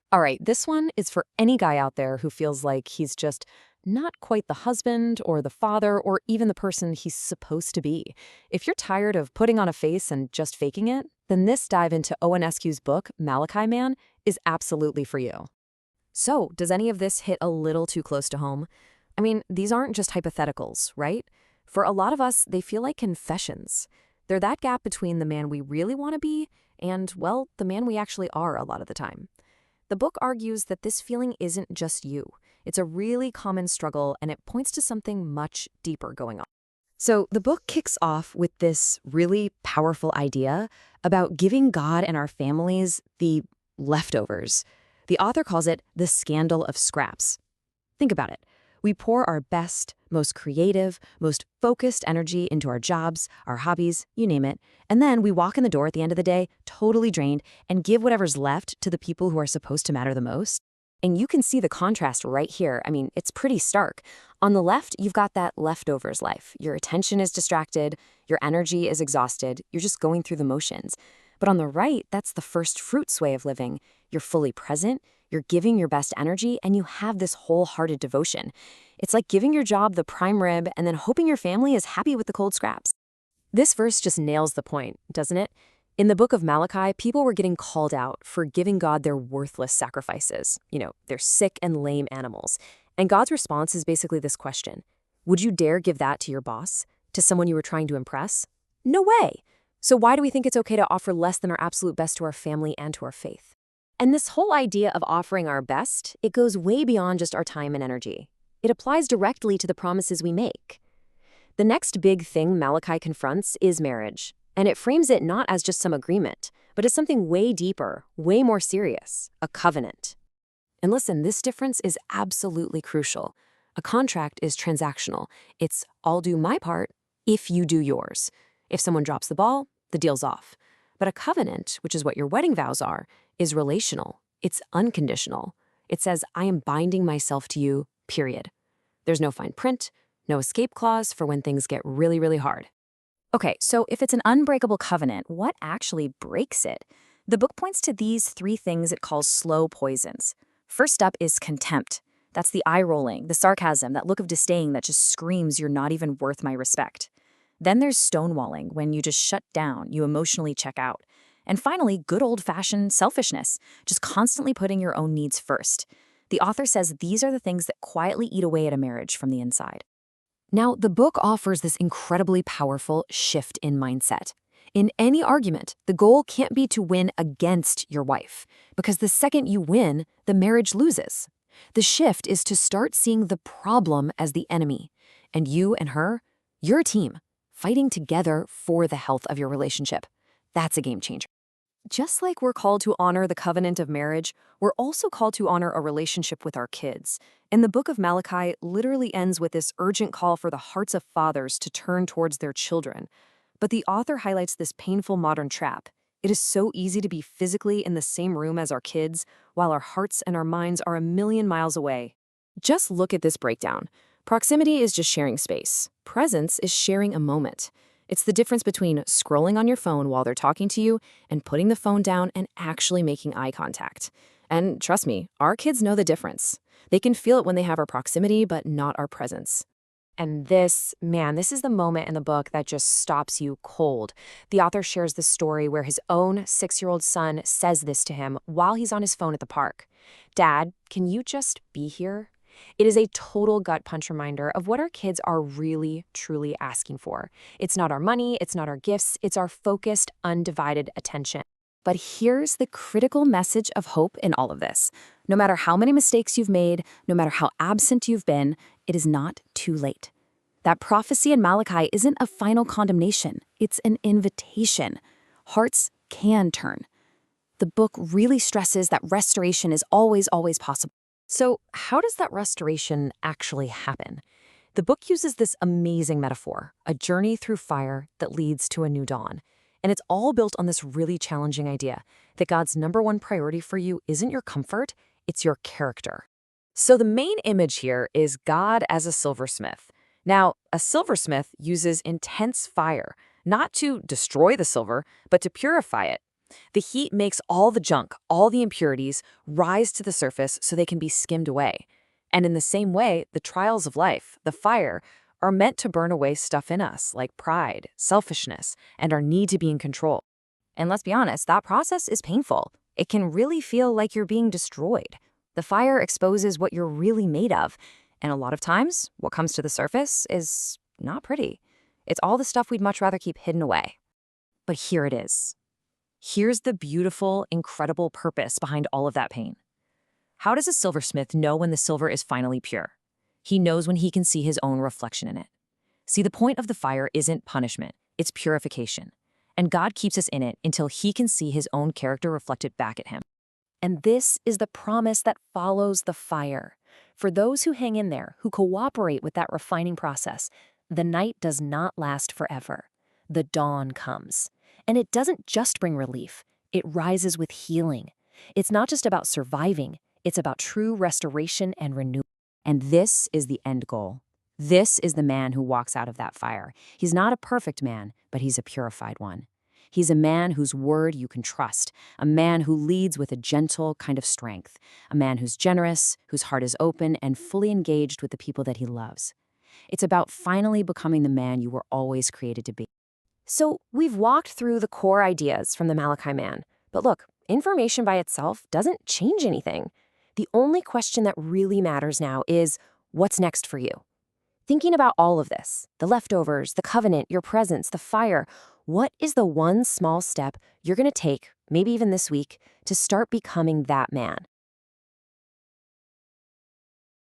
All right, this one is for any guy out there who feels like he's just not quite the husband or the father or even the person he's supposed to be. If you're tired of putting on a face and just faking it, then this dive into Owen Esquew's book, Malachi Man, is absolutely for you. So, does any of this hit a little too close to home? I mean, these aren't just hypotheticals, right? For a lot of us, they feel like confessions. They're that gap between the man we really want to be and, well, the man we actually are a lot of the time. The book argues that this feeling isn't just you. It's a really common struggle, and it points to something much deeper going on. So the book kicks off with this really powerful idea about giving God and our families the leftovers. The author calls it the scandal of scraps. Think about it. We pour our best, most creative, most focused energy into our jobs, our hobbies, you name it, and then we walk in the door at the end of the day, totally drained, and give whatever's left to the people who are supposed to matter the most. And you can see the contrast right here. I mean, it's pretty stark. On the left, you've got that leftovers life. Your attention is distracted, your energy is exhausted, you're just going through the motions. But on the right, that's the first fruits way of living. You're fully present, you're giving your best energy, and you have this wholehearted devotion. It's like giving your job the prime rib and then hoping your family is happy with the cold scraps. This verse just nails the point, doesn't it? In the book of Malachi, people were getting called out for giving God their worthless sacrifices, their sick and lame animals. And God's response is basically this question: would you dare give that to your boss, to someone you were trying to impress? No way. So why do we think it's okay to offer less than our absolute best to our family and to our faith? And this whole idea of offering our best, it goes way beyond just our time and energy. It applies directly to the promises we make. The next big thing Malachi confronts is marriage, and it frames it not as just some agreement, but as something way deeper, way more serious, a covenant. And listen, this difference is absolutely crucial. A contract is transactional. It's I'll do my part if you do yours. If someone drops the ball, the deal's off. But a covenant, which is what your wedding vows are, is relational. It's unconditional. It says, I am binding myself to you, period. There's no fine print, no escape clause for when things get really, really hard. Okay, so if it's an unbreakable covenant, what actually breaks it? The book points to these three things it calls slow poisons. First up is contempt. That's the eye rolling, the sarcasm, that look of disdain that just screams you're not even worth my respect. Then there's stonewalling, when you just shut down, you emotionally check out. And finally, good old-fashioned selfishness, just constantly putting your own needs first. The author says these are the things that quietly eat away at a marriage from the inside. Now, the book offers this incredibly powerful shift in mindset. In any argument, the goal can't be to win against your wife, because the second you win, the marriage loses. The shift is to start seeing the problem as the enemy, and you and her, you're a team, fighting together for the health of your relationship. That's a game changer. Just like we're called to honor the covenant of marriage, we're also called to honor a relationship with our kids. And the book of Malachi literally ends with this urgent call for the hearts of fathers to turn towards their children. But the author highlights this painful modern trap. It is so easy to be physically in the same room as our kids, while our hearts and our minds are a million miles away. Just look at this breakdown. Proximity is just sharing space. Presence is sharing a moment. It's the difference between scrolling on your phone while they're talking to you and putting the phone down and actually making eye contact. And trust me, our kids know the difference. They can feel it when they have our proximity, but not our presence. And this is the moment in the book that just stops you cold. The author shares the story where his own 6-year-old son says this to him while he's on his phone at the park. Dad, can you just be here? It is a total gut punch reminder of what our kids are really, truly asking for. It's not our money, it's not our gifts, it's our focused, undivided attention. But here's the critical message of hope in all of this. No matter how many mistakes you've made, no matter how absent you've been, it is not too late. That prophecy in Malachi isn't a final condemnation, it's an invitation. Hearts can turn. The book really stresses that restoration is always, always possible. So how does that restoration actually happen? The book uses this amazing metaphor, a journey through fire that leads to a new dawn. And it's all built on this really challenging idea that God's number one priority for you isn't your comfort, it's your character. So the main image here is God as a silversmith. Now, a silversmith uses intense fire, not to destroy the silver, but to purify it. The heat makes all the junk, all the impurities, rise to the surface so they can be skimmed away. And in the same way, the trials of life, the fire, are meant to burn away stuff in us, like pride, selfishness, and our need to be in control. And let's be honest, that process is painful. It can really feel like you're being destroyed. The fire exposes what you're really made of. And a lot of times, what comes to the surface is not pretty. It's all the stuff we'd much rather keep hidden away. But here it is. Here's the beautiful, incredible purpose behind all of that pain. How does a silversmith know when the silver is finally pure? He knows when he can see his own reflection in it. See, the point of the fire isn't punishment, it's purification. And God keeps us in it until he can see his own character reflected back at him. And this is the promise that follows the fire. For those who hang in there, who cooperate with that refining process, the night does not last forever. The dawn comes. And it doesn't just bring relief, it rises with healing. It's not just about surviving, it's about true restoration and renewal. And this is the end goal. This is the man who walks out of that fire. He's not a perfect man, but he's a purified one. He's a man whose word you can trust, a man who leads with a gentle kind of strength, a man who's generous, whose heart is open and fully engaged with the people that he loves. It's about finally becoming the man you were always created to be. So we've walked through the core ideas from the Malachi Man. But look, information by itself doesn't change anything. The only question that really matters now is, what's next for you? Thinking about all of this, the leftovers, the covenant, your presence, the fire, what is the one small step you're going to take, maybe even this week, to start becoming that man?